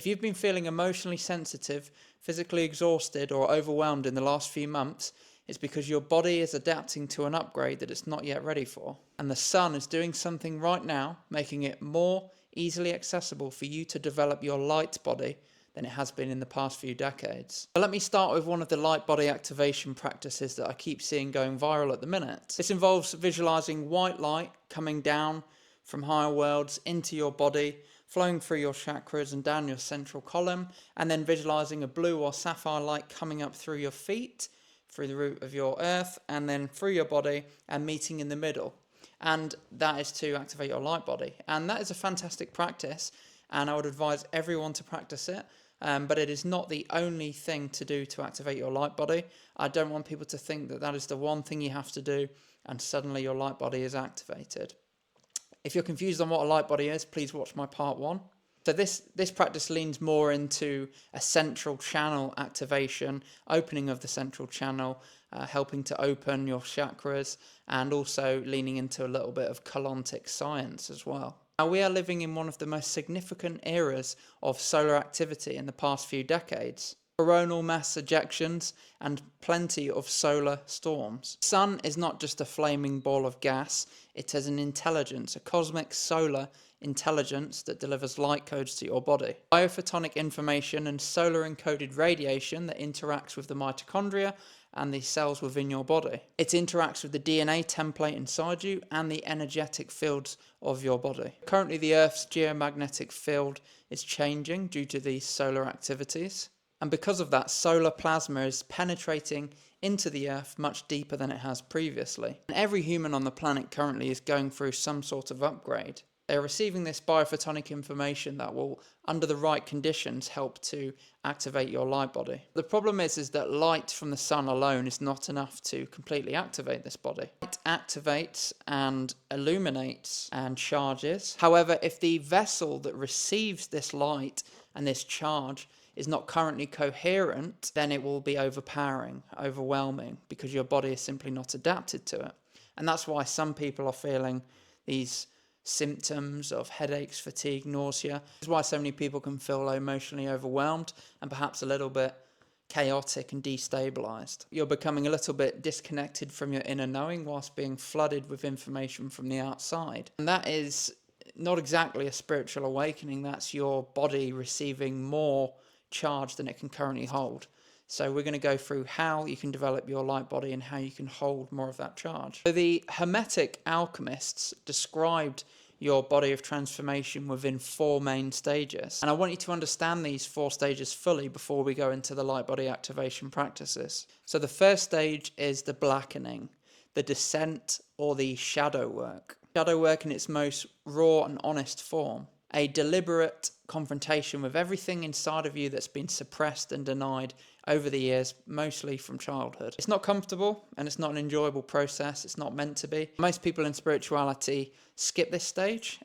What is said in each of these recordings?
If you've been feeling emotionally sensitive, physically exhausted, or overwhelmed in the last few months, it's because your body is adapting to an upgrade that it's not yet ready for. And the sun is doing something right now, making it more easily accessible for you to develop your light body than it has been in the past few decades. So let me start with one of the light body activation practices that I keep seeing going viral at the minute. This involves visualizing white light coming down from higher worlds into your body, flowing through your chakras and down your central column, and then visualizing a blue or sapphire light coming up through your feet, through the root of your earth, and then through your body and meeting in the middle. And that is to activate your light body. And that is a fantastic practice, and I would advise everyone to practice it. But it is not the only thing to do to activate your light body. I don't want people to think that that is the one thing you have to do and suddenly your light body is activated. If you're confused on what a light body is, please watch my part 1. So this practice leans more into a central channel activation, opening of the central channel, helping to open your chakras, and also leaning into a little bit of colontic science as well. Now, we are living in one of the most significant eras of solar activity in the past few decades. Coronal mass ejections and plenty of solar storms. The sun is not just a flaming ball of gas, it is an intelligence, a cosmic solar intelligence that delivers light codes to your body. Biophotonic information and solar encoded radiation that interacts with the mitochondria and the cells within your body. It interacts with the DNA template inside you and the energetic fields of your body. Currently, the Earth's geomagnetic field is changing due to these solar activities. And because of that, solar plasma is penetrating into the Earth much deeper than it has previously. And every human on the planet currently is going through some sort of upgrade. They're receiving this biophotonic information that will, under the right conditions, help to activate your light body. The problem is that light from the sun alone is not enough to completely activate this body. It activates and illuminates and charges. However, if the vessel that receives this light and this charge is not currently coherent, then it will be overpowering, overwhelming, because your body is simply not adapted to it. And that's why some people are feeling these symptoms of headaches, fatigue, nausea. This is why so many people can feel emotionally overwhelmed and perhaps a little bit chaotic and destabilized. You're becoming a little bit disconnected from your inner knowing whilst being flooded with information from the outside. And that is not exactly a spiritual awakening. That's your body receiving more charge than it can currently hold. So we're going to go through how you can develop your light body and how you can hold more of that charge. So the Hermetic alchemists described your body of transformation within 4 main stages. And I want you to understand these 4 stages fully before we go into the light body activation practices. So the first stage is the blackening, the descent, or the shadow work. Shadow work in its most raw and honest form. A deliberate confrontation with everything inside of you that's been suppressed and denied over the years, mostly from childhood. It's not comfortable and it's not an enjoyable process. It's not meant to be. Most people in spirituality skip this stage.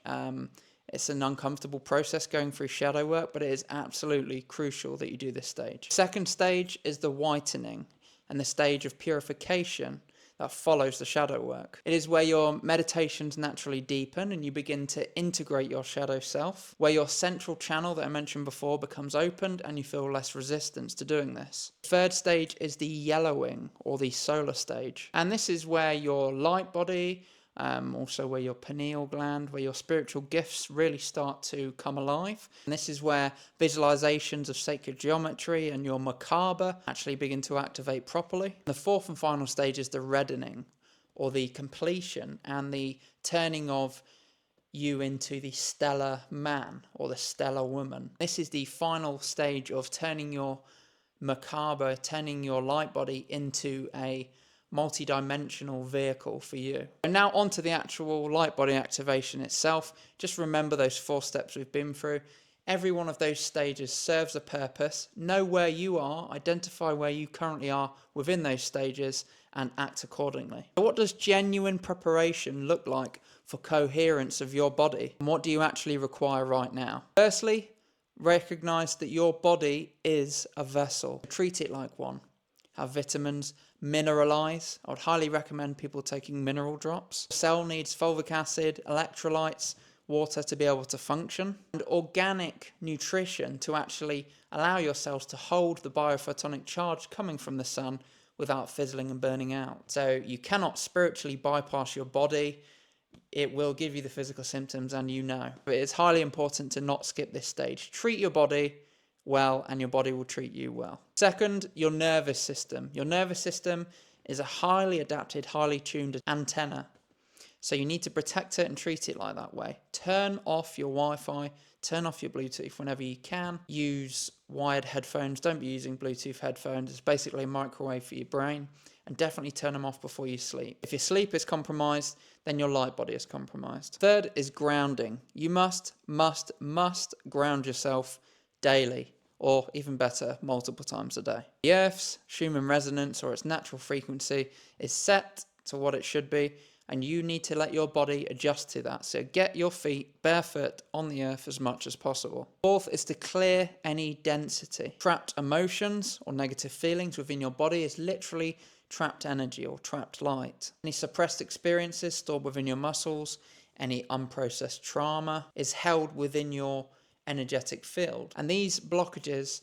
It's an uncomfortable process going through shadow work, but it is absolutely crucial that you do this stage. Second stage is the whitening and the stage of purification that follows the shadow work. It is where your meditations naturally deepen and you begin to integrate your shadow self, where your central channel that I mentioned before becomes opened and you feel less resistance to doing this. Third stage is the yellowing, or the solar stage. And this is where your light body, also where your pineal gland, where your spiritual gifts really start to come alive. And this is where visualizations of sacred geometry and your Merkaba actually begin to activate properly. The fourth and final stage is the reddening, or the completion and the turning of you into the stellar man or the stellar woman. This is the final stage of turning your Merkaba, turning your light body into a multi-dimensional vehicle for you. And now on to the actual light body activation itself. Just remember those 4 steps we've been through. Every one of those stages serves a purpose. Know where you are, identify where you currently are within those stages, and act accordingly. So what does genuine preparation look like for coherence of your body? And what do you actually require right now? Firstly, recognize that your body is a vessel. Treat it like one. Have vitamins, mineralize. I would highly recommend people taking mineral drops. Cell needs fulvic acid, electrolytes, water to be able to function, and organic nutrition to actually allow your cells to hold the biophotonic charge coming from the sun without fizzling and burning out. So you cannot spiritually bypass your body. It will give you the physical symptoms, and but it's highly important to not skip this stage. Treat your body well and your body will treat you well. Second, your nervous system. Your nervous system is a highly adapted, highly tuned antenna. So you need to protect it and treat it like that way. Turn off your Wi-Fi, turn off your Bluetooth whenever you can. Use wired headphones. Don't be using Bluetooth headphones. It's basically a microwave for your brain. And definitely turn them off before you sleep. If your sleep is compromised, then your light body is compromised. Third is grounding. You must ground yourself daily, or even better, multiple times a day. The Earth's Schumann resonance, or its natural frequency, is set to what it should be, and you need to let your body adjust to that. So get your feet barefoot on the earth as much as possible. Fourth is to clear any density. Trapped emotions or negative feelings within your body is literally trapped energy or trapped light. Any suppressed experiences stored within your muscles, any unprocessed trauma is held within your energetic field. And these blockages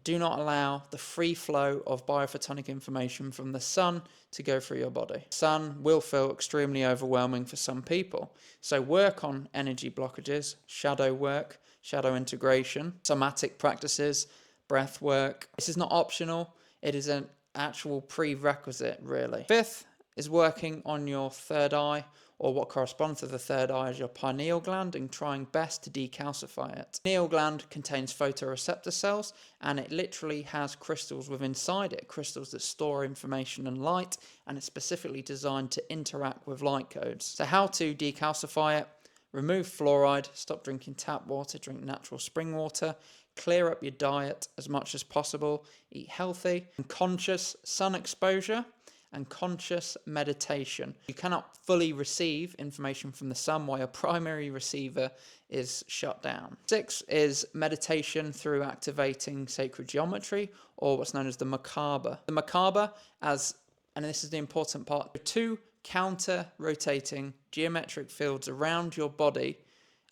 do not allow the free flow of biophotonic information from the sun to go through your body. Sun will feel extremely overwhelming for some people. So work on energy blockages, shadow work, shadow integration, somatic practices, breath work. This is not optional. It is an actual prerequisite, really. Fifth is working on your third eye, or what corresponds to the third eye as your pineal gland, and trying best to decalcify it. The pineal gland contains photoreceptor cells, and it literally has crystals within inside it, crystals that store information and light, and it's specifically designed to interact with light codes. So how to decalcify it? Remove fluoride, stop drinking tap water, drink natural spring water, clear up your diet as much as possible, eat healthy, and conscious sun exposure and conscious meditation. You cannot fully receive information from the sun while your primary receiver is shut down. 6 is meditation through activating sacred geometry, or what's known as the Merkaba. The Merkaba, and this is the important part, 2 counter-rotating geometric fields around your body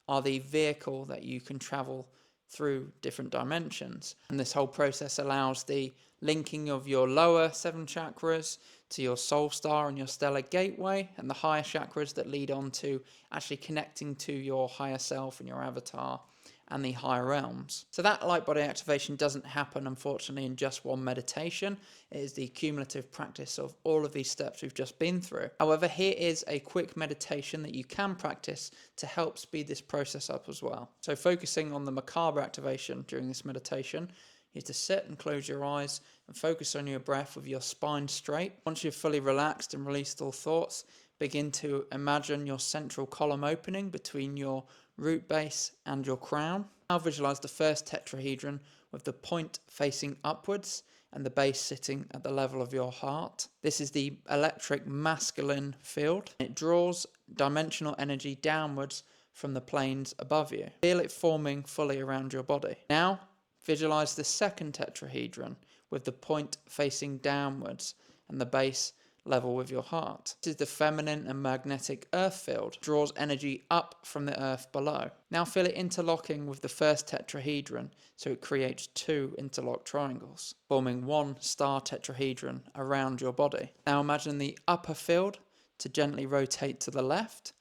are the vehicle that you can travel through different dimensions. And this whole process allows the linking of your lower 7 chakras to your soul star and your stellar gateway, and the higher chakras that lead on to actually connecting to your higher self and your avatar and the higher realms. So that light body activation doesn't happen, unfortunately, in just one meditation. It is the cumulative practice of all of these steps we've just been through. However, here is a quick meditation that you can practice to help speed this process up as well. So focusing on the Merkaba activation during this meditation, you have to sit and close your eyes and focus on your breath with your spine straight. Once you've fully relaxed and released all thoughts, begin to imagine your central column opening between your root base and your crown. Now visualize the first tetrahedron with the point facing upwards and the base sitting at the level of your heart. This is the electric masculine field. It draws dimensional energy downwards from the planes above you. Feel it forming fully around your body. Now visualize the second tetrahedron with the point facing downwards and the base level with your heart. This is the feminine and magnetic earth field. It draws energy up from the earth below. Now feel it interlocking with the first tetrahedron, so it creates 2 interlocked triangles, forming 1 star tetrahedron around your body. Now imagine the upper field to gently rotate to the left,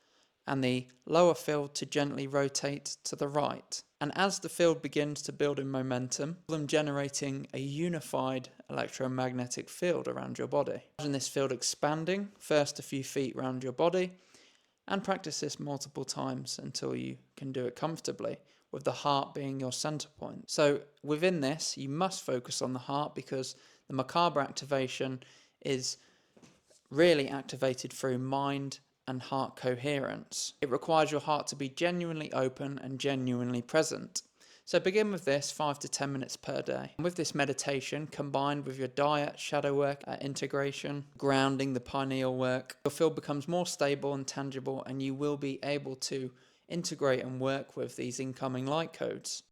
and the lower field to gently rotate to the right. And as the field begins to build in momentum, them generating a unified electromagnetic field around your body. Imagine this field expanding, first a few feet around your body, and practice this multiple times until you can do it comfortably, with the heart being your center point. So within this, you must focus on the heart, because the Merkaba activation is really activated through mind and heart coherence. It requires your heart to be genuinely open and genuinely present. So begin with this 5 to 10 minutes per day. And with this meditation, combined with your diet, shadow work, integration, grounding, the pineal work, your field becomes more stable and tangible, and you will be able to integrate and work with these incoming light codes.